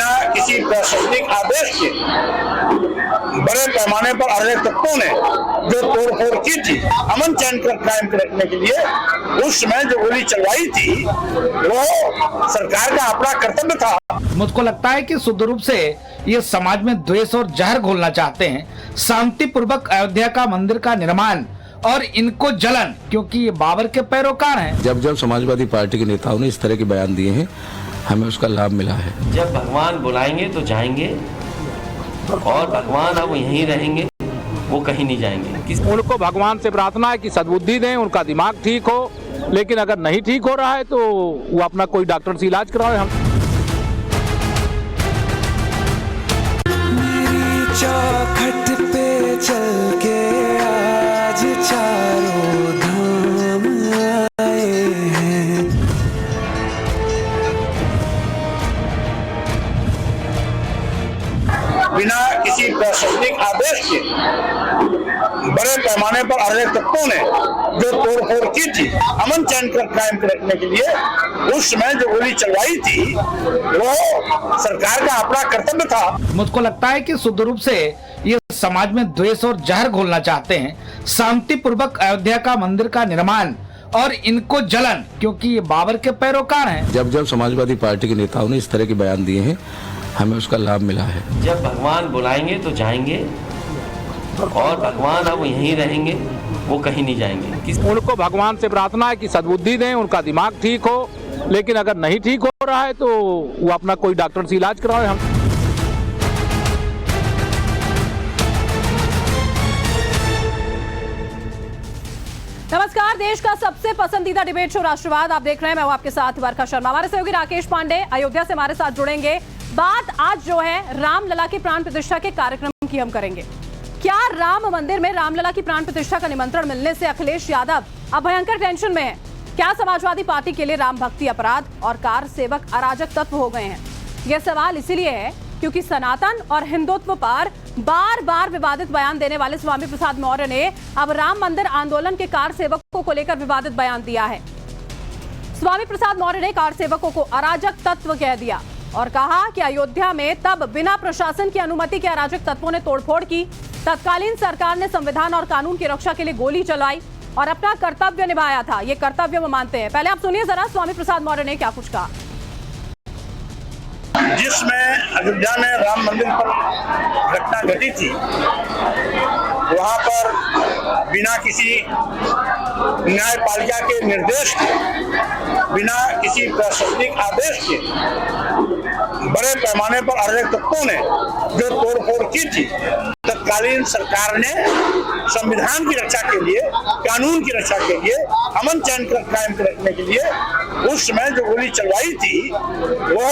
बिना किसी प्रशासनिक आदेश के बड़े पैमाने पर अराजक तत्वों ने जो तोड़फोड़ की थी अमन चैन कायम रखने के लिए, उस समय जो गोली चलवाई थी वो सरकार का अपना कर्तव्य था। मुझको लगता है कि शुद्ध रूप से ये समाज में द्वेष और जहर घोलना चाहते हैं। शांतिपूर्वक अयोध्या का मंदिर का निर्माण और इनको जलन, क्योंकि ये बाबर के पैरोकार हैं। जब समाजवादी पार्टी के नेताओं ने इस तरह के बयान दिए हैं, हमें उसका लाभ मिला है। जब भगवान बुलाएंगे तो जाएंगे और भगवान अब यहीं रहेंगे, वो कहीं नहीं जाएंगे। उनको भगवान से प्रार्थना है कि सद्बुद्धि दें, उनका दिमाग ठीक हो, लेकिन अगर नहीं ठीक हो रहा है तो वो अपना कोई डॉक्टर से इलाज कराए। हम चौखट पे चल के आज चारों धाम आए हैं। बिना किसी प्रशासनिक आदेश के बड़े पैमाने पर अराजक तत्वों ने जो तोड़फोड़ की थी अमन चैन कायम रखने के लिए, उस समय जो गोली चलवाई थी वो सरकार का अपना कर्तव्य था। मुझको लगता है कि शुद्ध रूप से ये समाज में द्वेष और जहर घोलना चाहते हैं। शांतिपूर्वक अयोध्या का मंदिर का निर्माण और इनको जलन, क्योंकि ये बाबर के पैरोकार हैं। जब समाजवादी पार्टी के नेताओं ने इस तरह के बयान दिए हैं, हमें उसका लाभ मिला है। जब भगवान बुलाएंगे तो जाएंगे और भगवान अब यहीं रहेंगे, वो कहीं नहीं जाएंगे। उनको भगवान से प्रार्थना है कि सद्बुद्धि दें, उनका दिमाग ठीक हो, लेकिन अगर नहीं ठीक हो रहा है तो वो अपना कोई डॉक्टर से इलाज कराए। हम नमस्कार, देश का सबसे पसंदीदा डिबेट शो राष्ट्रवाद आप देख रहे हैं। मैं हूं आपके साथ वर्षा शर्मा। हमारे सहयोगी राकेश पांडे अयोध्या से हमारे साथ जुड़ेंगे। बात आज जो है रामलला की प्राण प्रतिष्ठा के कार्यक्रम की हम करेंगे। क्या राम मंदिर में रामलला की प्राण प्रतिष्ठा का निमंत्रण मिलने से अखिलेश यादव अब भयंकर टेंशन में है? क्या समाजवादी पार्टी के लिए राम भक्ति अपराध और कार सेवक अराजक तत्व हो गए हैं? यह सवाल इसीलिए है क्योंकि सनातन और हिंदुत्व पर बार बार विवादित बयान देने वाले स्वामी प्रसाद मौर्य ने अब राम मंदिर आंदोलन के कार सेवकों को लेकर विवादित बयान दिया है। स्वामी प्रसाद मौर्य ने कार सेवकों को अराजक तत्व कह दिया और कहा कि अयोध्या में तब बिना प्रशासन की अनुमति के अराजक तत्वों ने तोड़फोड़ की। तत्कालीन सरकार ने संविधान और कानून की रक्षा के लिए गोली चलाई और अपना कर्तव्य निभाया था। ये कर्तव्य वो मानते हैं। पहले आप सुनिए जरा स्वामी प्रसाद मौर्य ने क्या कुछ कहा। जिसमें अयोध्या में राम मंदिर पर घटना घटी थी, वहां पर बिना किसी न्यायपालिका के निर्देश के, बिना किसी प्रशासनिक आदेश के बड़े पैमाने पर अराजक तत्वों ने जो तोड़फोड़ की थी, तत्कालीन सरकार ने संविधान की रक्षा के लिए, कानून की रक्षा के लिए, अमन चैन कायम रखने के लिए उस समय जो गोली चलवाई थी वो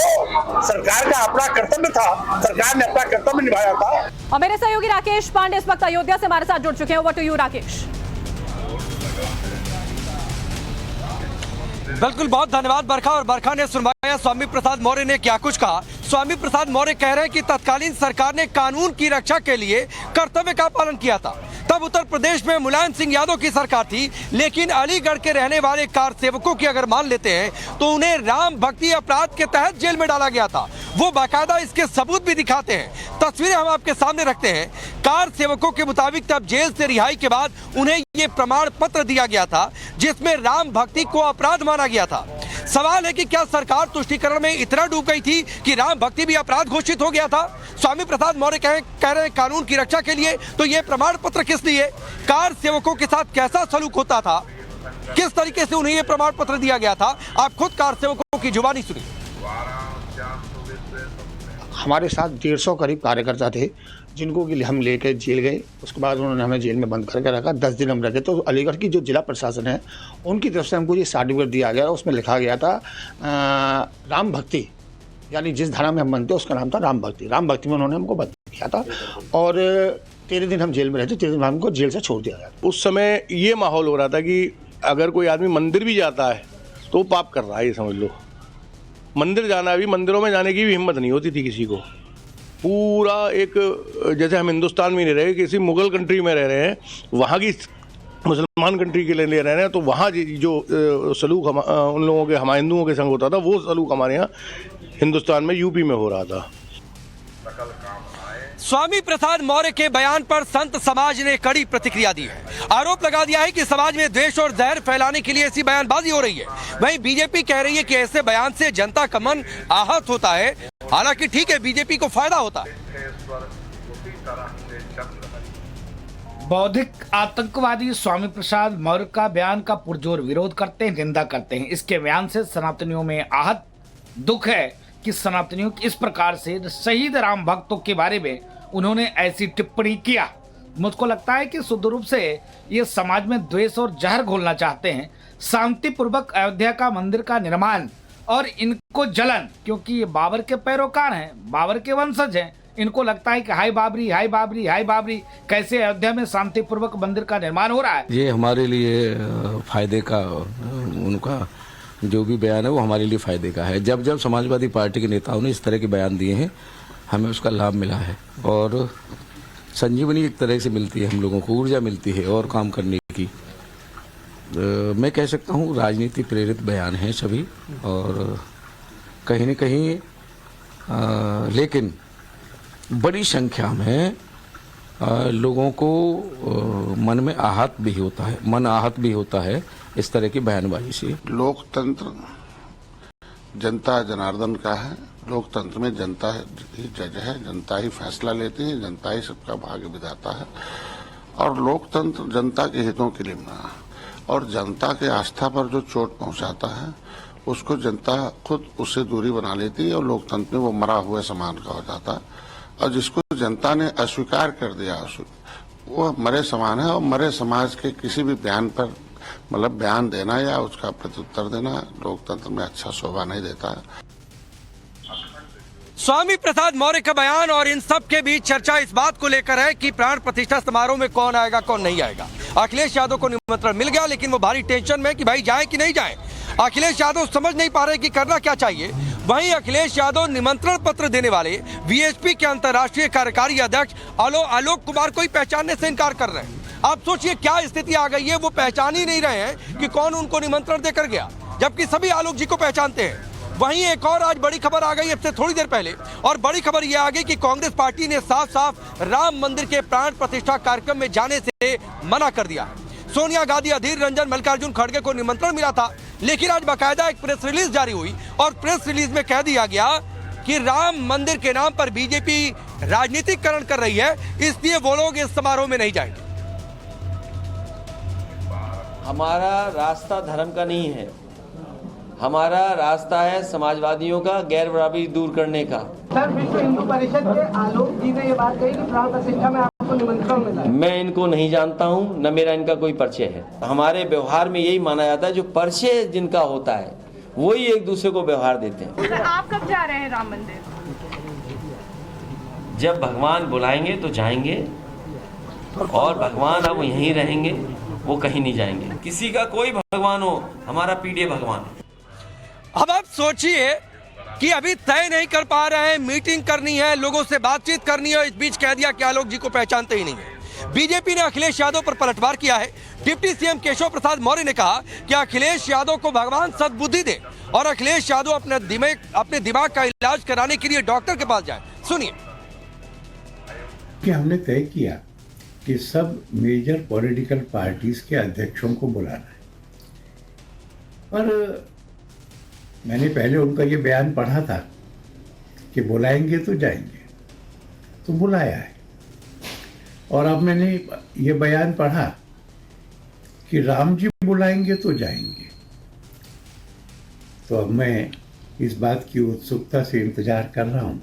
सरकार का अपना कर्तव्य था। सरकार ने अपना कर्तव्य निभाया था। और मेरे सहयोगी राकेश पांडे इस वक्त अयोध्या से हमारे साथ जुड़ चुके हैं। Over to you Rakesh. बिल्कुल, बहुत धन्यवाद बरखा। और बरखा ने सुनवाया स्वामी प्रसाद मौर्य ने क्या कुछ कहा। स्वामी प्रसाद मौर्य कह रहे हैं कि तत्कालीन सरकार ने कानून की रक्षा के लिए कर्तव्य का पालन किया था। तब उत्तर प्रदेश में मुलायम सिंह यादव की सरकार थी, लेकिन अलीगढ़ के रहने वाले कार सेवकों की अगर मान लेते हैं तो उन्हें राम भक्ति अपराध के तहत जेल में डाला गया था। वो बाकायदा इसके सबूत भी दिखाते हैं। तस्वीरें हम आपके सामने रखते हैं। कार सेवकों के मुताबिक तब जेल से रिहाई के बाद उन्हें ये प्रमाण पत्र दिया गया था जिसमें राम भक्ति को अपराध माना गया था। सवाल है कि क्या सरकार तुष्टीकरण में इतना डूब गई थी कि राम भक्ति भी अपराध घोषित हो गया था? स्वामी प्रसाद मौर्य कह रहे हैं कानून की रक्षा के लिए, तो ये प्रमाण पत्र किस लिए? कार सेवकों के साथ कैसा सलूक होता था? किस तरीके से उन्हें ये प्रमाण पत्र दिया गया था? आप खुद कार सेवकों की जुबानी सुनिए। हमारे साथ 150 करीब कार्यकर्ता थे जिनको कि हम लेकर जेल गए। उसके बाद उन्होंने हमें जेल में बंद करके रखा। 10 दिन हम रखे। तो अलीगढ़ की जो जिला प्रशासन है उनकी तरफ से हमको ये सर्टिफिकेट दिया गया। उसमें लिखा गया था राम भक्ति, यानी जिस धारा में हम बनते उसका नाम था राम भक्ति। राम भक्ति में उन्होंने हमको बंद किया था और 13 दिन हम जेल में रहते। 13 दिन हमको जेल से छोड़ दिया गया। उस समय ये माहौल हो रहा था कि अगर कोई आदमी मंदिर भी जाता है तो वो पाप कर रहा है, ये समझ लो। मंदिर जाना भी, मंदिरों में जाने की भी हिम्मत नहीं होती थी किसी को। पूरा एक जैसे हम हिंदुस्तान में नहीं रहे, किसी मुगल कंट्री में रह रहे हैं, वहाँ की मुसलमान कंट्री के लिए ले रहे हैं, तो वहाँ जो सलूक उन लोगों के, हमारे हिंदुओं के संग होता था, वो सलूक हमारे यहाँ हिंदुस्तान में यूपी में हो रहा था। स्वामी प्रसाद मौर्य के बयान पर संत समाज ने कड़ी प्रतिक्रिया दी है। आरोप लगा दिया है कि समाज में द्वेष और जहर फैलाने के लिए ऐसी बयानबाजी हो रही है। वहीं बीजेपी कह रही है कि ऐसे बयान से जनता का मन आहत होता है। हालांकि ठीक है, बीजेपी को फायदा होता है। बौद्धिक आतंकवादी स्वामी प्रसाद मौर्य का बयान का पुरजोर विरोध करते हैं, निंदा करते हैं। इसके बयान से सनातनियों में आहत दुख है कि सनातनियों की इस प्रकार से शहीद राम भक्तों के बारे में उन्होंने ऐसी टिप्पणी किया। मुझको लगता है कि शुद्ध रूप से ये समाज में द्वेष और जहर घोलना चाहते हैं। शांतिपूर्वक अयोध्या का मंदिर का निर्माण और इनको जलन, क्योंकि ये बाबर के पैरोकार हैं, बाबर के वंशज हैं। इनको लगता है कि हाय बाबरी, हाय बाबरी, हाय बाबरी, कैसे अयोध्या में शांतिपूर्वक मंदिर का निर्माण हो रहा है। ये हमारे लिए फायदे का, उनका जो भी बयान है वो हमारे लिए फायदे का है। जब जब समाजवादी पार्टी के नेताओं ने इस तरह के बयान दिए हैं, हमें उसका लाभ मिला है और संजीवनी एक तरह से मिलती है, हम लोगों को ऊर्जा मिलती है और काम करने की। मैं कह सकता हूँ राजनीति प्रेरित बयान हैं सभी, और कहीं न कहीं लेकिन बड़ी संख्या में लोगों को मन में आहत भी होता है, मन आहत भी होता है इस तरह की बयानबाजी से। लोकतंत्र जनता जनार्दन का है। लोकतंत्र में जनता ही जज है, जनता ही फैसला लेती है, जनता ही सबका भाग्य विधाता है। और लोकतंत्र जनता के हितों के लिए बना है और जनता के आस्था पर जो चोट पहुंचाता है उसको जनता खुद उससे दूरी बना लेती है और लोकतंत्र में वो मरा हुए समान का हो जाता है। और जिसको जनता ने अस्वीकार कर दिया वो मरे समान है। और मरे समाज के किसी भी बयान पर मतलब बयान देना या उसका प्रत्युत्तर देना लोकतंत्र में अच्छा शोभा नहीं देता है। स्वामी प्रसाद मौर्य का बयान और इन सब के बीच चर्चा इस बात को लेकर है कि प्राण प्रतिष्ठा समारोह में कौन आएगा कौन नहीं आएगा। अखिलेश यादव को निमंत्रण मिल गया, लेकिन वो भारी टेंशन में कि भाई जाए कि नहीं जाए। अखिलेश यादव समझ नहीं पा रहे कि करना क्या चाहिए। वहीं अखिलेश यादव निमंत्रण पत्र देने वाले वीएचपी के अंतर्राष्ट्रीय कार्यकारी अध्यक्ष आलोक कुमार को ही पहचानने से इनकार कर रहे हैं। आप सोचिए क्या स्थिति आ गई है, वो पहचान ही नहीं रहे हैं कि कौन उनको निमंत्रण देकर गया, जबकि सभी आलोक जी को पहचानते हैं। वहीं एक और आज बड़ी खबर आ गई अब से थोड़ी देर पहले, और बड़ी खबर यह आ गई कि कांग्रेस पार्टी ने साफ साफ राम मंदिर के प्राण प्रतिष्ठा कार्यक्रम में जाने से मना कर दिया। सोनिया गांधी, अधीर रंजन, मल्लिकार्जुन खड़गे को निमंत्रण मिला था, लेकिन आज बाकायदा एक प्रेस रिलीज जारी हुई और प्रेस रिलीज में कह दिया गया कि राम मंदिर के नाम पर बीजेपी राजनीतिकरण कर रही है, इसलिए वो लोग इस समारोह में नहीं जाएंगे। हमारा रास्ता धर्म का नहीं है, हमारा रास्ता है समाजवादियों का गैर बराबरी दूर करने का। सर, विश्व हिंदू परिषद के आलोक जी ने ये बात कही कि प्राण प्रतिष्ठा में आपको निमंत्रण मिला। मैं इनको नहीं जानता हूं, न मेरा इनका कोई परिचय है। हमारे व्यवहार में यही माना जाता है, जो परिचय जिनका होता है वही एक दूसरे को व्यवहार देते हैं। सर, आप कब जा रहे हैं राम मंदिर? जब भगवान बुलाएंगे तो जाएंगे, और भगवान अब यहीं रहेंगे, वो कहीं नहीं जाएंगे। किसी का कोई भगवान हो, हमारा पीडीए भगवान है। अब आप सोचिए कि अभी तय नहीं कर पा रहे हैं, मीटिंग करनी है, लोगों से बातचीत करनी है, इस बीच कह दिया कि आलोक जी को पहचानते ही नहीं है। बीजेपी ने अखिलेश यादव पर पलटवार किया है। डिप्टी सीएम केशव प्रसाद मौर्य ने कहा कि अखिलेश यादव को भगवान सद्बुद्धि दे और अखिलेश यादव अपने दिमाग का इलाज कराने के लिए डॉक्टर के पास जाए। सुनिए। कि हमने तय किया कि सब मेजर पॉलिटिकल पार्टीज के अध्यक्षों को बुलाना है, पर मैंने पहले उनका ये बयान पढ़ा था कि बुलाएंगे तो जाएंगे, तो बुलाया है। और अब मैंने ये बयान पढ़ा कि राम जी बुलाएंगे तो जाएंगे, तो अब मैं इस बात की उत्सुकता से इंतजार कर रहा हूँ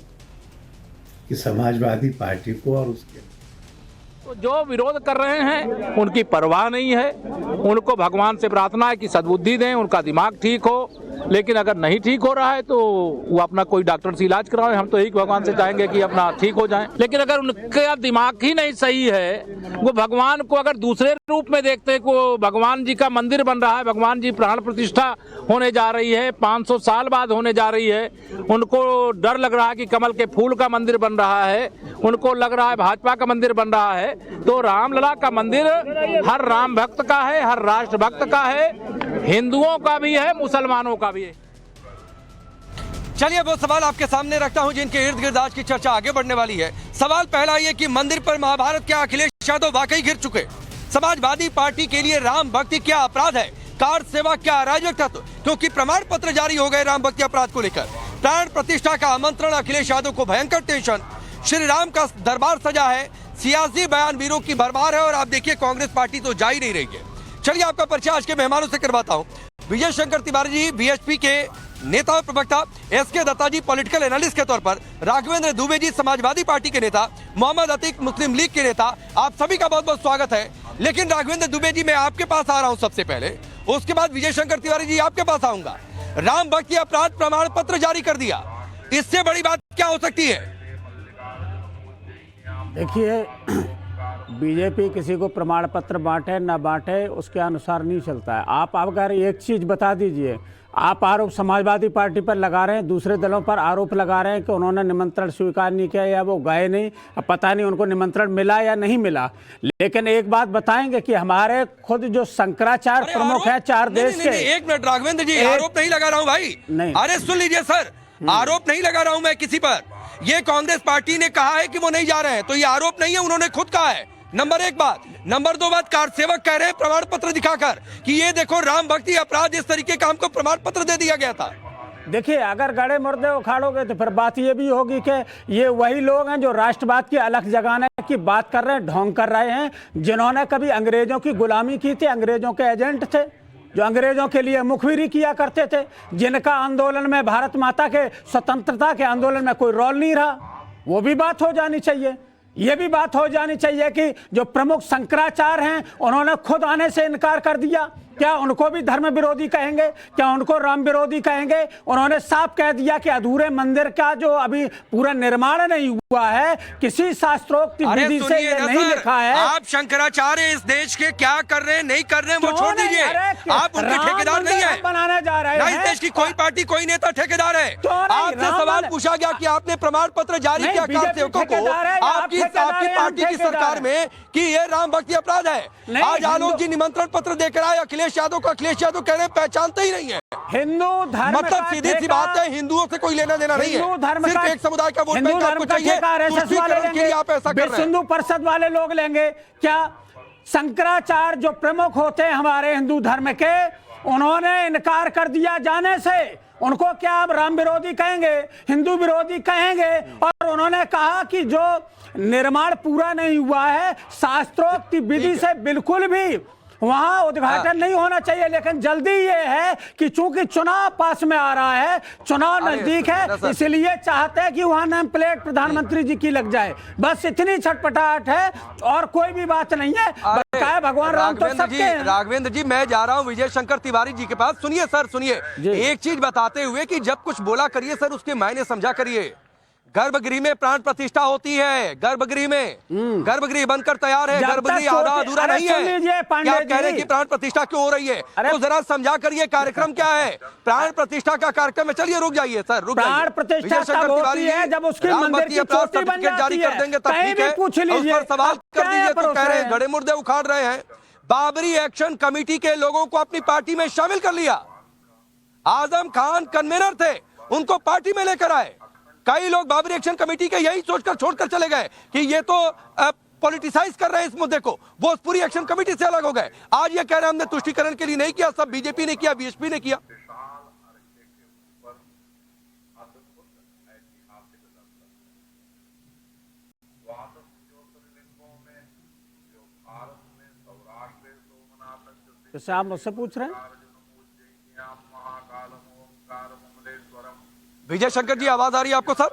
कि समाजवादी पार्टी को और उसके जो विरोध कर रहे हैं उनकी परवाह नहीं है। उनको भगवान से प्रार्थना है कि सद्बुद्धि दें, उनका दिमाग ठीक हो। लेकिन अगर नहीं ठीक हो रहा है तो वो अपना कोई डॉक्टर से इलाज कराएं। हम तो यही भगवान से चाहेंगे कि अपना ठीक हो जाएं। लेकिन अगर उनका दिमाग ही नहीं सही है, वो भगवान को अगर दूसरे रूप में देखते हैं, को भगवान जी का मंदिर बन रहा है, भगवान जी प्राण प्रतिष्ठा होने जा रही है, 500 साल बाद होने जा रही है, उनको डर लग रहा है कि कमल के फूल का मंदिर बन रहा है, उनको लग रहा है भाजपा का मंदिर बन रहा है, तो रामलला का मंदिर हर राम भक्त का है, हर राष्ट्र भक्त का है, हिंदुओं का भी है, मुसलमानों का भी है। चलिए वो सवाल आपके सामने रखता हूं जिनके इर्द गिर्द आज की चर्चा आगे बढ़ने वाली है। सवाल पहला ये कि मंदिर पर महाभारत क्या अखिलेश यादव वाकई गिर चुके? समाजवादी पार्टी के लिए राम भक्ति क्या अपराध है? कार सेवा क्या अराजक तत्व? क्योंकि प्रमाण पत्र जारी हो गए राम भक्ति अपराध को लेकर। प्राण प्रतिष्ठा का आमंत्रण, अखिलेश यादव को भयंकर टेंशन। श्री राम का दरबार सजा है, सियासी बयान वीरों की भरमार है और आप देखिए कांग्रेस पार्टी तो जा ही नहीं रही है। चलिए आपका परिचय आज के मेहमानों से करवाता हूं। विजय शंकर तिवारी जी बीएचपी के नेता और प्रवक्ता, एसके दत्ता जी पॉलिटिकल एनालिस्ट के तौर पर, राघवेंद्र दुबे जी समाजवादी पार्टी के नेता, मोहम्मद अतीक मुस्लिम लीग के नेता, आप सभी का बहुत बहुत स्वागत है। लेकिन राघवेंद्र दुबे जी मैं आपके पास आ रहा हूं सबसे पहले, उसके बाद विजय शंकर तिवारी जी आपके पास आऊंगा। राम भक्ति अपराध प्रमाण पत्र जारी कर दिया, इससे बड़ी बात क्या हो सकती है? देखिए, बीजेपी किसी को प्रमाण पत्र बांटे ना बांटे उसके अनुसार नहीं चलता है। आप अगर एक चीज बता दीजिए, आप आरोप समाजवादी पार्टी पर लगा रहे हैं, दूसरे दलों पर आरोप लगा रहे हैं कि उन्होंने निमंत्रण स्वीकार नहीं किया या वो गए नहीं, अब पता नहीं उनको निमंत्रण मिला या नहीं मिला। लेकिन एक बात बताएंगे कि हमारे खुद जो शंकराचार्य प्रमुख है 4 देश के। एक मिनट राघवेंद्र जी, आरोप नहीं लगा रहा हूँ भाई, नहीं अरे सुन लीजिए सर, आरोप नहीं लगा रहा हूँ मैं किसी पर। ये कांग्रेस पार्टी ने कहा है कि वो नहीं जा रहे हैं, तो ये आरोप नहीं है, उन्होंने खुद कहा है। नंबर 1 बात। नंबर 2 बात, कार सेवक कह रहे हैं प्रमाण पत्र दिखाकर कि ये देखो राम भक्ति अपराध, इस तरीके का हमको प्रमाण पत्र दे दिया गया था। देखिए, अगर गड़े मुर्दे उखाड़ोगे तो फिर बात ये भी होगी कि ये वही लोग हैं जो राष्ट्रवाद की अलख जगाने की बात कर रहे हैं, ढोंग कर रहे हैं, जिन्होंने कभी अंग्रेजों की गुलामी की थी, अंग्रेजों के एजेंट थे, जो अंग्रेजों के लिए मुखबिरी किया करते थे, जिनका आंदोलन में, भारत माता के स्वतंत्रता के आंदोलन में कोई रोल नहीं रहा। वो भी बात हो जानी चाहिए। ये भी बात हो जानी चाहिए कि जो प्रमुख शंकराचार्य हैं उन्होंने खुद आने से इनकार कर दिया। क्या उनको भी धर्म विरोधी कहेंगे? क्या उनको राम विरोधी कहेंगे? उन्होंने साफ कह दिया कि अधूरे मंदिर का जो अभी पूरा निर्माण नहीं हुआ है, किसी शास्त्रोक्त विधि से ये नहीं लिखा है। आप शंकराचार्य इस देश के क्या कर रहे हैं, नहीं कर रहे हैं, वो छोड़ दीजिए। आप उनके ठेकेदार नहीं है, बनाने जा रहे हैं। इस देश की कोई पार्टी, कोई नेता ठेकेदार है। आपसे सवाल पूछा गया कि आपने प्रमाण पत्र जारी किया कार सेवकों को आपकी पार्टी की सरकार में कि ये राम भक्ति अपराध है। आज आलोक जी निमंत्रण पत्र देकर आए अखिलेश यादव को, अखिलेश यादव कह रहे हैं पहचानते ही नहीं है। हिंदू धर्म मतलब सीधी सी बात है, हिंदुओं से कोई लेना देना नहीं है, सिर्फ एक समुदाय का वोट बैंक आपको चाहिए, तुष्टीकरण के लिए आप ऐसा कर रहे हैं। हिंदू परिषद वाले लोग लेंगे क्या? शंकराचार्य जो प्रमुख होते हैं हमारे हिंदू धर्म के, उन्होंने इनकार कर दिया जाने से। उनको क्या आप राम विरोधी कहेंगे, हिंदू विरोधी कहेंगे? और उन्होंने कहा कि जो निर्माण पूरा नहीं हुआ है, शास्त्रोक्त विधि से बिल्कुल भी वहां उद्घाटन नहीं होना चाहिए। लेकिन जल्दी ये है कि चूंकि चुनाव पास में आ रहा है, चुनाव नजदीक है, इसलिए चाहते हैं कि वहां नेम प्लेट प्रधानमंत्री जी की लग जाए। बस इतनी छटपटाहट है और कोई भी बात नहीं है। भगवान राम तो सबके हैं। राघवेंद्र जी, मैं जा रहा हूं विजय शंकर तिवारी जी के पास। सुनिए सर, सुनिए, एक चीज बताते हुए कि जब कुछ बोला करिए सर, उसके मायने समझा करिए। गर्भगृह में प्राण प्रतिष्ठा होती है, गर्भगृह में, गर्भगृह बनकर तैयार है, गर्भगृह आधा अधूरा नहीं है। क्या आप कह रहे हैं कि प्राण प्रतिष्ठा क्यों हो रही है? तो जरा समझा करिए कार्यक्रम क्या है। प्राण प्रतिष्ठा का कार्यक्रम है। चलिए रुक जाइए सर, रुक जाइए। प्राण प्रतिष्ठा तब होती है जब उसकी मंदिर की चोटी बन जाती है। कर देंगे तब ठीक है, पूछ लीजिए, उस पर सवाल कर दीजिए। तो कह रहे हैं गड़े मुर्दे उखाड़ रहे हैं। बाबरी एक्शन कमेटी के लोगों को अपनी पार्टी में शामिल कर लिया। आजम खान कन्वीनर थे, उनको पार्टी में लेकर आए। कई लोग बाबरी एक्शन कमेटी के यही सोचकर छोड़कर चले गए कि ये तो पॉलिटिसाइज कर रहे हैं इस मुद्दे को, वो उस पूरी एक्शन कमेटी से अलग हो गए। आज ये कह रहे हैं हमने तुष्टीकरण के लिए नहीं किया, सब बीजेपी ने किया, बीएसपी ने किया। जैसे आप मुझसे पूछ रहे हैं। विजय शंकर जी, आवाज आ रही है आपको सर?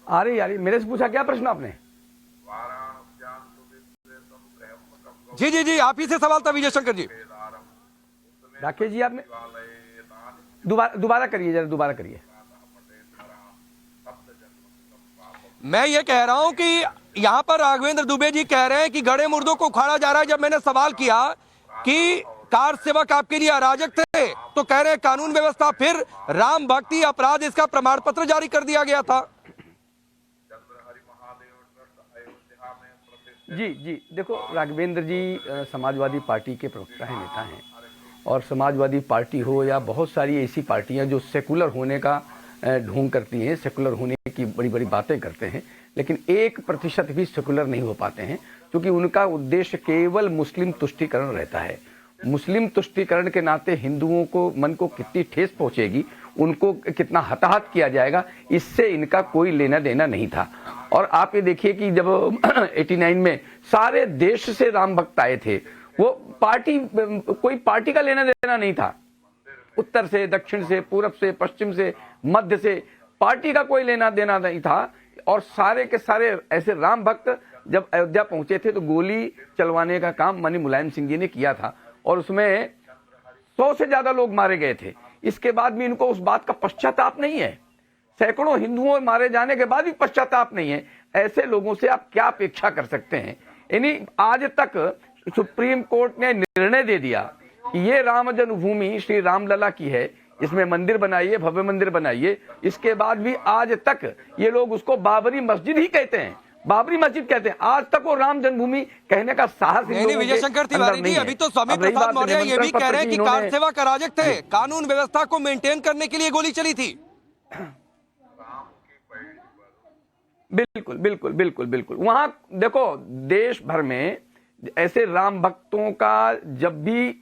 आ रही मेरे से पूछा क्या प्रश्न आपने? जी जी जी, आप ही से सवाल था विजय शंकर जी। राकेश जी, आपने दोबारा करिए, जरा दोबारा करिए। मैं ये कह रहा हूं कि यहां पर राघवेंद्र दुबे जी कह रहे हैं कि गड़े मुर्दों को उखाड़ा जा रहा है। जब मैंने सवाल किया कि कार सेवक आपके लिए अराजक थे, तो कह रहे हैं कानून व्यवस्था, फिर राम भक्ति अपराध, इसका प्रमाण पत्र जारी कर दिया गया था। जी जी, देखो राघवेंद्र जी समाजवादी पार्टी के प्रवक्ता हैं, नेता हैं। और समाजवादी पार्टी हो या बहुत सारी ऐसी पार्टियां जो सेकुलर होने का ढोंग करती हैं, सेकुलर होने की बड़ी बड़ी बातें करते हैं, लेकिन 1% भी सेकुलर नहीं हो पाते हैं, क्योंकि उनका उद्देश्य केवल मुस्लिम तुष्टीकरण रहता है। मुस्लिम तुष्टीकरण के नाते हिंदुओं को मन को कितनी ठेस पहुंचेगी, उनको कितना हताहत किया जाएगा, इससे इनका कोई लेना देना नहीं था। और आप ये देखिए कि जब 89 में सारे देश से राम भक्त आए थे, वो पार्टी, कोई पार्टी का लेना देना नहीं था, उत्तर से, दक्षिण से, पूरब से, पश्चिम से, मध्य से, पार्टी का कोई लेना देना नहीं था। और सारे के सारे ऐसे राम भक्त जब अयोध्या पहुंचे थे तो गोली चलवाने का काम माननीय मुलायम सिंह जी ने किया था, और उसमें 100 से ज्यादा लोग मारे गए थे। इसके बाद भी इनको उस बात का पश्चाताप नहीं है। सैकड़ों हिंदुओं मारे जाने के बाद भी पश्चाताप नहीं है। ऐसे लोगों से आप क्या अपेक्षा कर सकते हैं? यानी आज तक सुप्रीम कोर्ट ने निर्णय दे दिया कि ये राम जन्मभूमि श्री रामलला की है, इसमें मंदिर बनाइए, भव्य मंदिर बनाइए। इसके बाद भी आज तक ये लोग उसको बाबरी मस्जिद ही कहते हैं, बाबरी मस्जिद कहते हैं। आज तक वो राम जन्मभूमि कहने का साहस विजय शंकर तिवारी जी, अभी तो स्वामी प्रसाद मौर्य ये भी कह रहे हैं कि कार सेवक अराजक थे, कानून व्यवस्था को मेंटेन करने के लिए गोली चली थी। बिल्कुल बिल्कुल बिल्कुल बिल्कुल। वहां देखो, देश भर में ऐसे राम भक्तों का जब भी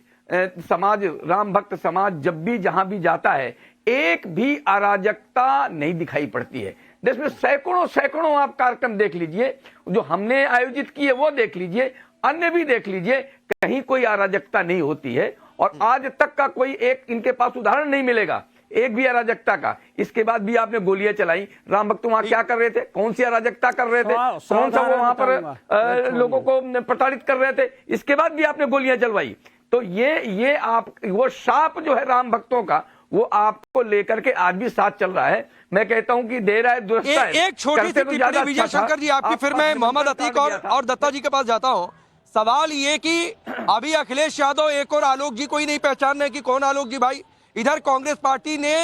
समाज, राम भक्त समाज जब भी जहां भी जाता है, एक भी अराजकता नहीं दिखाई पड़ती है। देश में सैकड़ों सैकड़ों आप कार्यक्रम देख लीजिए, जो हमने आयोजित किए वो देख लीजिए, अन्य भी देख लीजिए, कहीं कोई अराजकता नहीं होती है। और आज तक का कोई एक इनके पास उदाहरण नहीं मिलेगा, एक भी अराजकता का। इसके बाद भी आपने गोलियां चलाई, राम भक्त वहां क्या कर रहे थे, कौन सी अराजकता कर रहे थे, कौन सा वो वहां पर लोगों को प्रताड़ित कर रहे थे, इसके बाद भी आपने गोलियां चलवाई। तो ये आप, वो शाप जो है राम भक्तों का, वो आपको लेकर के आज भी साथ चल रहा है। मैं कहता हूं कि देर है दुरुस्त है। एक छोटी सी टिप्पणी विजय शंकर जी आपकी, फिर मैं मोहम्मद अतीक और दत्ता जी के पास जाता हूं। सवाल ये कि अभी अखिलेश यादव एक और आलोक जी को ही नहीं पहचान रहे कि कौन आलोक जी भाई। इधर कांग्रेस पार्टी ने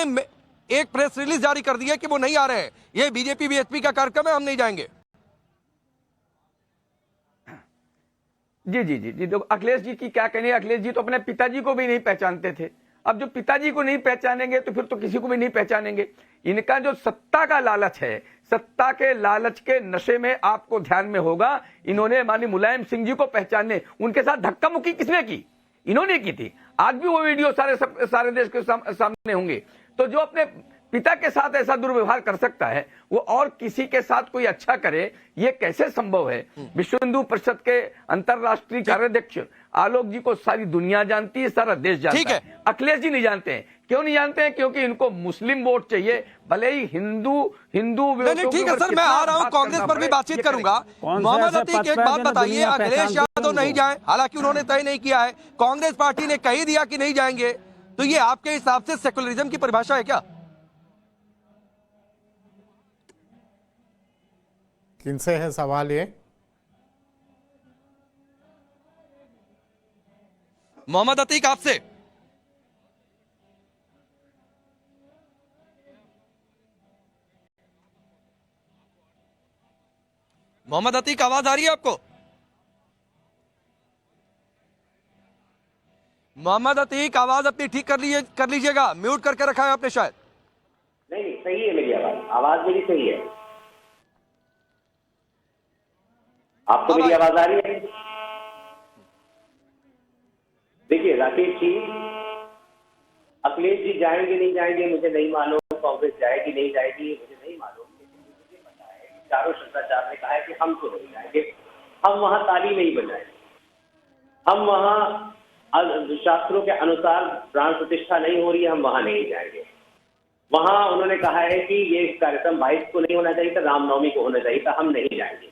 एक प्रेस रिलीज जारी कर दी है कि वो नहीं आ रहे हैं, ये बीजेपी बीएसपी का कार्यक्रम है, हम नहीं जाएंगे। जी जी जी जी। तो अखिलेश जी की क्या कहनी है? अखिलेश जी तो अपने पिताजी को भी नहीं पहचानते थे। अब जो पिताजी को नहीं पहचानेंगे तो फिर तो किसी को भी नहीं पहचानेंगे। इनका जो सत्ता का लालच है, सत्ता के लालच के नशे में आपको ध्यान में होगा, इन्होंने माननीय मुलायम सिंह जी को पहचानने, उनके साथ धक्का मुक्की किसने की? इन्होंने की थी। आज भी वो वीडियो सारे देश के सामने होंगे। तो जो अपने पिता के साथ ऐसा दुर्व्यवहार कर सकता है, वो और किसी के साथ कोई अच्छा करे, ये कैसे संभव है? विश्व हिंदू परिषद के अंतरराष्ट्रीय कार्याध्यक्ष आलोक जी को सारी दुनिया जानती है, सारा देश जानता है। अखिलेश जी नहीं जानते हैं। क्यों नहीं जानते हैं? क्योंकि इनको मुस्लिम वोट चाहिए, भले ही हिंदू ठीक है सर, मैं आ रहा हूं, कांग्रेस पर भी बातचीत करूंगा। मोहम्मद अतीक, एक बात बताइए, अखिलेश यादव नहीं जाए, हालांकि उन्होंने तय नहीं किया है, कांग्रेस पार्टी ने कह दिया कि नहीं जाएंगे, तो ये आपके हिसाब से सेकुलरिज्म की परिभाषा है क्या? किनसे है सवाल ये? मोहम्मद अतीक आपसे। मोहम्मद अतीक, आवाज आ रही है आपको? मोहम्मद अतीक, आवाज अपनी ठीक कर लीजिएगा, म्यूट करके रखा है आपने शायद। नहीं, सही है मेरी आवाज मेरी सही है। आपको मेरी आवाज आ रही है? देखिए राकेश जी, अखिलेश जी जाएंगे नहीं जाएंगे मुझे नहीं मालूम, कांग्रेस जाएगी नहीं जाएगी मुझे नहीं मालूम, लेकिन मुझे पता है कि चारों शंकराचार्य ने कहा है कि हम तो नहीं जाएंगे, हम वहां ताली नहीं बजाएंगे, हम वहां शास्त्रों के अनुसार प्राण प्रतिष्ठा नहीं हो रही है, हम वहां नहीं जाएंगे। वहां उन्होंने कहा है कि ये कार्यक्रम 22 को नहीं होना चाहिए था, रामनवमी को होना चाहिए था, हम नहीं जाएंगे।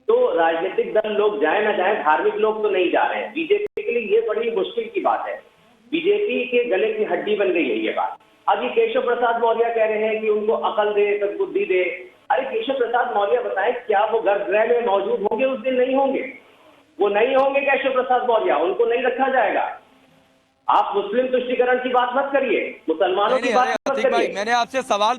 तो राजनीतिक दल लोग जाए ना जाए, धार्मिक लोग तो नहीं जा रहे हैं। बीजेपी के लिए ये बड़ी मुश्किल की बात है, बीजेपी के गले की हड्डी बन गई है ये बात। अभी केशव प्रसाद मौर्य कह रहे हैं कि उनको अकल दे, सद्बुद्धि दे। अरे केशव प्रसाद मौर्य बताएं, क्या वो गर्भगृह में मौजूद होंगे उस दिन? नहीं होंगे, वो नहीं होंगे केशव प्रसाद मौर्य, उनको नहीं रखा जाएगा। आप मुस्लिम तुष्टीकरण की बात मत करिए, मुसलमानों की बात मत करिए। मैंने आपसे सवाल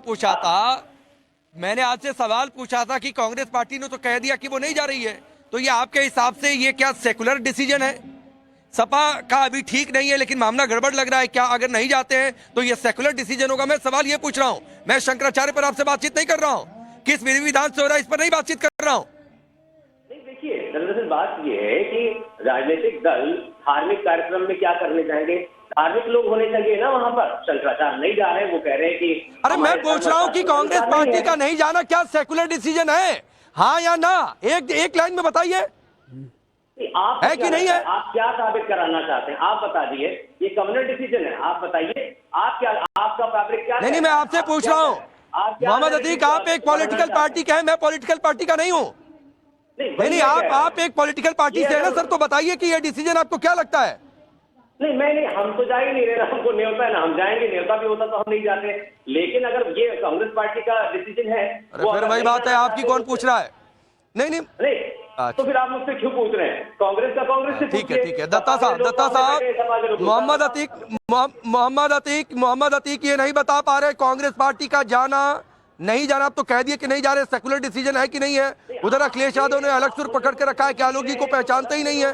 पूछा था कि कांग्रेस पार्टी ने तो कह दिया कि वो नहीं जा रही है, तो ये आपके हिसाब से ये क्या सेकुलर डिसीजन है? सपा का अभी ठीक नहीं है लेकिन मामला गड़बड़ लग रहा है, क्या अगर नहीं जाते हैं तो ये सेकुलर डिसीजन होगा? मैं सवाल ये पूछ रहा हूं, मैं शंकराचार्य पर आपसे बातचीत नहीं कर रहा हूं, किस विधि विधान से हो रहा है इस पर नहीं बातचीत कर रहा हूं। नहीं देखिए, दरअसल बात ये है कि राजनीतिक दल धार्मिक कार्यक्रम में क्या करने जाएंगे? धार्मिक लोग होने चाहिए ना वहां पर। शंकराचार्य नहीं जा रहे हैं, वो कह रहे हैं कि अरे मैं पूछ रहा हूं कि कांग्रेस पार्टी का नहीं जाना क्या सेकुलर डिसीजन है, हाँ या ना? एक लाइन में बताइए, आप है कि नहीं है? आप क्या साबित कराना चाहते हैं? आप बता दिए, ये कम्युनल डिसीजन है, आप बताइए आप क्या, आपका फैब्रिक क्या? नहीं, मैं आपसे पूछ रहा हूँ मोहम्मद अतीक, आप एक पॉलिटिकल पार्टी का है, मैं पॉलिटिकल पार्टी का नहीं हूँ। नहीं, आप एक पॉलिटिकल पार्टी से है ना सर, तो बताइए कि ये डिसीजन आपको क्या लगता है? नहीं, मैं नहीं, हम तो जा ही नहीं रहे, हमको न्योता है ना, हम जाएंगे, न्योता भी होता तो हम नहीं जाते। लेकिन अगर ये कांग्रेस पार्टी का डिसीजन है, फिर वही बात है, आपकी कौन पूछ रहा है? नहीं, तो फिर आप मुझसे क्यों पूछ रहे हैं? कांग्रेस का कांग्रेस से ठीक है। दत्ता साहब, मोहम्मद अतीक ये नहीं बता पा रहे कांग्रेस पार्टी का जाना नहीं जाना। आप तो कह दिए कि नहीं जा रहे, सेकुलर डिसीजन है कि नहीं है? उधर अखिलेश यादव ने अलग सुर पकड़ के रखा है कि आलोक जी को पहचानते ही नहीं है।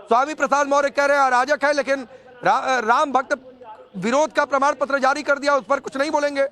स्वामी प्रसाद मौर्य कह रहे हैं अराजक है, लेकिन राम भक्त विरोध का प्रमाण पत्र जारी कर दिया, उस पर कुछ नहीं बोलेंगे।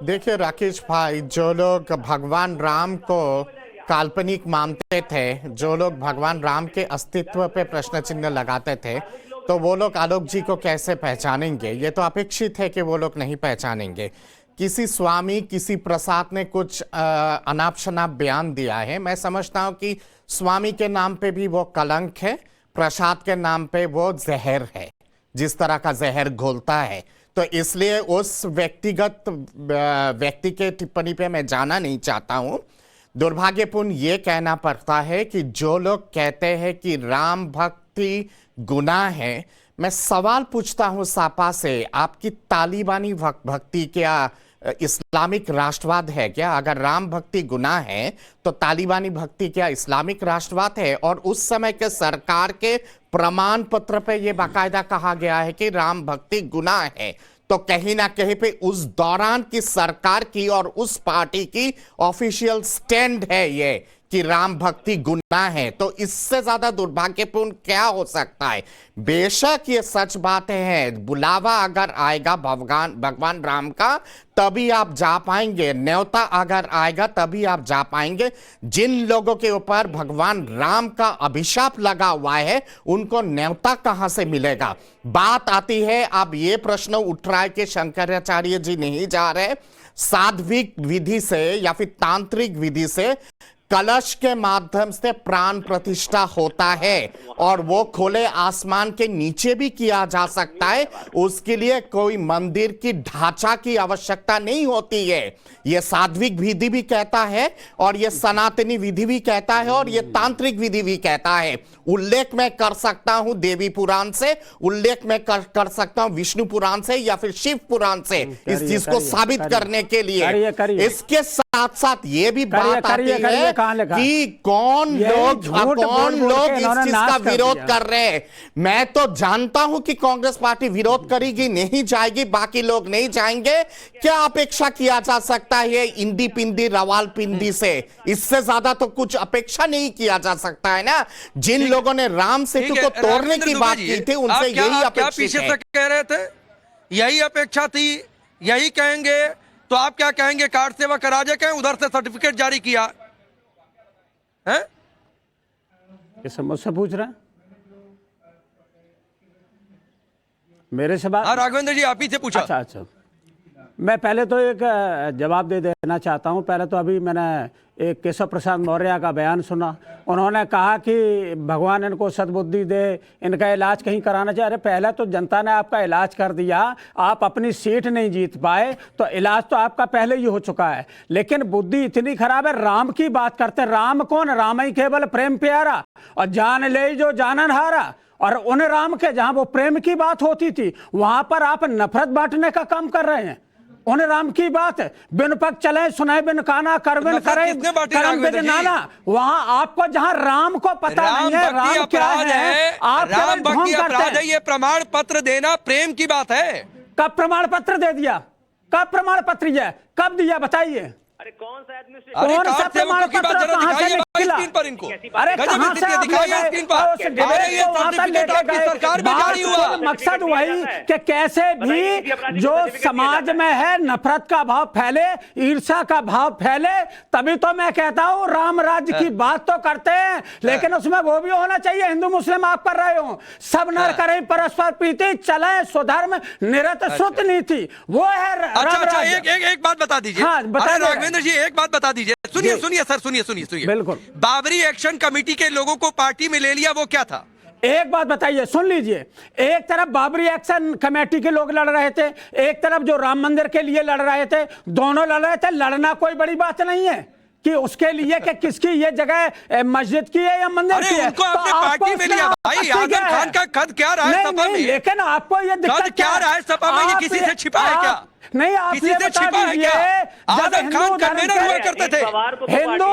देखिए राकेश भाई, जो लोग भगवान राम को काल्पनिक मानते थे, जो लोग भगवान राम के अस्तित्व पे प्रश्न चिन्ह लगाते थे, तो वो लोग आलोक जी को कैसे पहचानेंगे? ये तो अपेक्षित है कि वो लोग नहीं पहचानेंगे। किसी स्वामी, किसी प्रसाद ने कुछ अनाप शनाप बयान दिया है। मैं समझता हूँ कि स्वामी के नाम पे भी वो कलंक है, प्रसाद के नाम पे वो जहर है, जिस तरह का जहर घोलता है। तो इसलिए उस व्यक्ति के टिप्पणी पे मैं जाना नहीं चाहता हूँ। दुर्भाग्यपूर्ण ये कहना पड़ता है कि जो लोग कहते हैं कि राम भक्ति गुनाह है, मैं सवाल पूछता हूँ सापा से, आपकी तालिबानी भक्ति क्या इस्लामिक राष्ट्रवाद है क्या? अगर राम भक्ति गुनाह है तो तालिबानी भक्ति क्या इस्लामिक राष्ट्रवाद है? और उस समय के सरकार के प्रमाण पत्र पे ये बाकायदा कहा गया है कि राम भक्ति गुनाह है। तो कहीं ना कहीं पे उस दौरान की सरकार की और उस पार्टी की ऑफिशियल स्टैंड है ये कि राम भक्ति गुनाह है। तो इससे ज्यादा दुर्भाग्यपूर्ण क्या हो सकता है? बेशक ये सच बातें हैं, बुलावा अगर आएगा भगवान राम का तभी आप जा पाएंगे, न्योता अगर आएगा तभी आप जा पाएंगे। जिन लोगों के ऊपर भगवान राम का अभिशाप लगा हुआ है उनको न्योता कहां से मिलेगा? बात आती है, अब ये प्रश्न उठ रहा है कि शंकराचार्य जी नहीं जा रहे, साध्विक विधि से या फिर तांत्रिक विधि से कलश के माध्यम से प्राण प्रतिष्ठा होता है और वो खुले आसमान के नीचे भी किया जा सकता है। उसके लिए कोई मंदिर की ढांचा की आवश्यकता नहीं होती है। ये साध्विक विधि भी कहता है और ये सनातनी विधि भी कहता है और ये तांत्रिक विधि भी कहता है। उल्लेख मैं कर सकता हूं देवी पुराण से, उल्लेख मैं कर सकता हूं विष्णु पुराण से या फिर शिव पुराण से इस चीज को साबित करने के लिए। इसके साथ साथ ये भी बात आती है कि कौन लोग इस चीज का विरोध कर रहे हैं। मैं तो जानता हूं कि कांग्रेस पार्टी विरोध करेगी, नहीं जाएगी, बाकी लोग नहीं जाएंगे। क्या अपेक्षा किया जा सकता है इंदी पिंदी रवाल पिंदी से? इससे ज्यादा तो कुछ अपेक्षा नहीं किया जा सकता है ना। जिन लोगों ने राम सेतु को तोड़ने की बात की थी उनसे यही अपेक्षा है। कह रहे थे यही अपेक्षा थी, यही कहेंगे, तो आप क्या कहेंगे? कार्ड सेवक अराजक है, उधर से सर्टिफिकेट जारी किया है? ये मुझसे पूछ रहे हैं, मेरे से बात? हाँ राघवेंद्र जी, आप ही से पूछा। अच्छा, मैं पहले तो एक जवाब दे देना चाहता हूं। पहले तो अभी मैंने एक केशव प्रसाद मौर्य का बयान सुना, उन्होंने कहा कि भगवान इनको सद्बुद्धि दे, इनका इलाज कहीं कराना चाहिए। अरे पहले तो जनता ने आपका इलाज कर दिया, आप अपनी सीट नहीं जीत पाए तो इलाज तो आपका पहले ही हो चुका है। लेकिन बुद्धि इतनी खराब है, राम की बात करते, राम कौन? राम ही केवल प्रेम प्यारा और जान ले जो जानन हारा। और उन राम के जहां वो प्रेम की बात होती थी वहां पर आप नफरत बांटने का काम कर रहे हैं। उन राम की बात है, बिन पग चले सुनाए बिन काना करबिन करे करम बिन नाना। वहां आपको जहां राम को पता नहीं है राम क्या है, आप राम भक्ति अपराध है, ये प्रमाण पत्र देना प्रेम की बात है। कब प्रमाण पत्र दे दिया? कब प्रमाण पत्र है? कब दिया बताइए? अरे कौन सा आदमी कौन सा प्रमाण पत्र कहां से स्क्रीन पर इनको। अरे गजब कहां स्थिति से आप दिखाइए ले स्क्रीन गए? पर। उस डिबेट अरे ये को वहां तक सर्टिफिकेट लेके आपकी गए। सरकार में जारी हुआ। बात मकसद वही कि कैसे भी जो समाज में है नफरत का भाव फैले, ईर्ष्या का भाव फैले, तभी तो मैं कहता हूं राम राज्य की बात तो करते हैं, लेकिन उसमें वो भी होना चाहिए हिंदू मुस्लिम आप कर रहे हो, सब नर करें परस्पर प्रीति, चले सुधर्म निरत श्रुत नीति, वो है राम राज्य। एक बात बता दीजिए। हाँ, अरे राघवेंद्र जी एक बात बता दीजिए। सुनिए सर, सुनिए बिल्कुल। बाबरी एक्शन कमेटी के लोगों को पार्टी में ले लिया, वो क्या था? एक बात बताइए, सुन लीजिए। एक तरफ बाबरी एक्शन कमेटी के लोग लड़ रहे थे, एक तरफ जो राम मंदिर के लिए लड़ रहे थे, दोनों लड़ रहे थे। लड़ना कोई बड़ी बात नहीं है कि उसके लिए कि किसकी ये जगह मस्जिद की है या मंदिर की है। उनको अपने पार्टी में लिया भाई। आजम खान का कद क्या रहा है सपा में? लेकिन आपको ये दिक्कत क्या रहा है सपा में? ये किसी से छिपा है क्या? नहीं, आप किसी ये से बता छिपा है दीजिए, क्या? जब आजम हिंदू खान धर्म कन्वेनर हुआ करते थे, हिंदू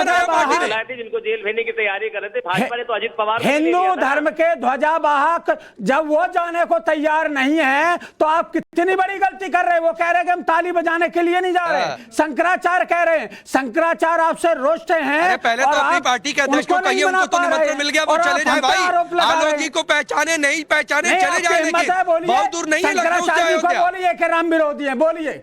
धर्म के बुलाए थे जिनको जेल भेजने की तैयारी कर रहे थे भाजपा ने, तो अजित पवार हिंदू धर्म के ध्वजावाहक जब वो जाने को तैयार नहीं है तो आप कितनी बड़ी गलती कर रहे हैं। वो कह रहे हैं कि हम ताली बजाने के लिए नहीं जा रहे। शंकराचार्य कह रहे हैं, शंकराचार्य आपसे रोस्ट हैं। पहले तो अपनी पार्टी के अध्यक्ष को कहिए, उनको तो निमंत्रण मिल गया, वो चले जाए भाई। आलोक जी को पहचाने नहीं पहचाने चले जाए, लेकिन बहुत दूर नहीं है शंकराचार्य जी को बोलिए कि राम विरोधी है, बोलिए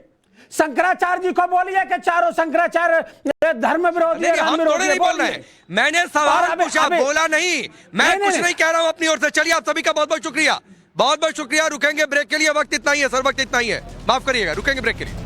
शंकराचार्य जी को बोलिए कि चारों शंकराचार्य धर्म विरोधी है, राम विरोधी है। बोल रहे मैंने सवाल पूछा, बोला नहीं। मैं कुछ नहीं कह रहा हूं अपनी ओर से। चलिए आप सभी का बहुत बहुत शुक्रिया, बहुत बहुत शुक्रिया। रुकेंगे ब्रेक के लिए, वक्त इतना ही है सर, वक्त इतना ही है, माफ करिएगा, रुकेंगे ब्रेक के लिए।